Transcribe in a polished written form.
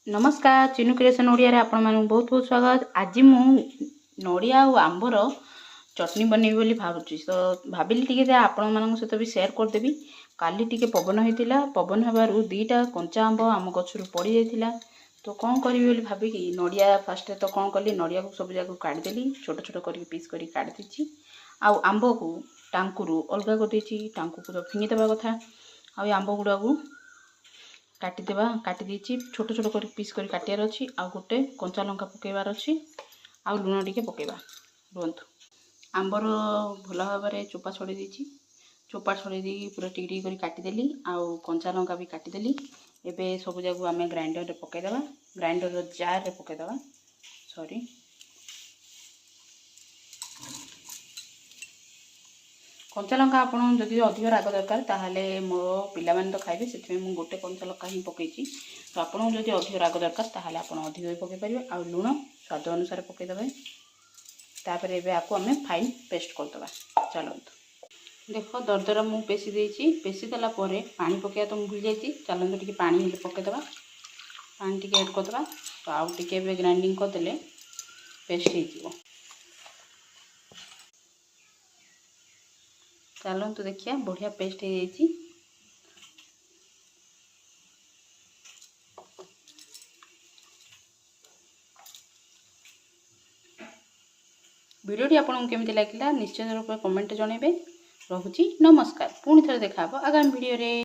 नमस्कार चिनु क्रिएशन ओडिया रे आपण मानू बहुत बहुत स्वागत। आज मु नड़िया और आंबर चटनी बनैबी बोली भाबुची, तो भाबिली टिके आपण मानक सहित भी शेयर करदेवी। काली टिके पवन होइतिला, पवन हेबारु दीटा कंचा आंब आम गछरु पड़ी जाइतिला। तो कौन करी बोली भाबिकी नड़िया फास्ट तो कौन कली नड़िया को सब जाक काटिदेली, छोट छोट करके पीस करी काट देछि। आउ आंब को टांकुरु अलगा कर देछि, टांकु को तो फिंगी देबा कथा। आउ आंब गुडा को काटिदेबा, काटी देछि छोट छोट कर पीस कर काटियार अछि। आ गोटे कंचा लंका पकेबार अछि, आ लुण टिके पकेबा। रुहंतु आंबर भल भाव चोपा छड़े देछि, चोपा छड़े दी पूरा टिक टिक कर काटिदेली। आउ कंचा लंका भी काटिदेली। एबे सब जाक आम ग्राइंडर रे पकेदेबा, ग्राइंडर जार रे पकेदेबा। सॉरी कंचा लंका आपन जदि अधिक राग दरकार ताहले मो पिला माने तो खाइबे, सेति मु गोटे कंचा लंका ही पकेछि। तो आपन जदि अधिक राग दरकार ताहले आपन अधिक भी पके परिबे। आ लुण स्वाद अनुसार पके देबे। तापर एबे आको हमें फाइन पेस्ट कर दबा। चलंतु देखो दरदरा मु पेसी देछि, पेसी देला परे पानी पकेया तो मु भूल जाइछि। चलंतु टिके पानी हेले पके दबा, पानी टिके ऐड कर दबा। तो आउ टिके एबे ग्राइंडिंग कर देले पेस्ट हे जिवो। चलंतु देखिया बढ़िया पेस्ट हो जाइछि। वीडियोटी आपको केमिति लागिला निश्चय रूप कमेंट जणेबे। रहुछि नमस्कार, पुणी थरे देखा आगामी वीडियो रे।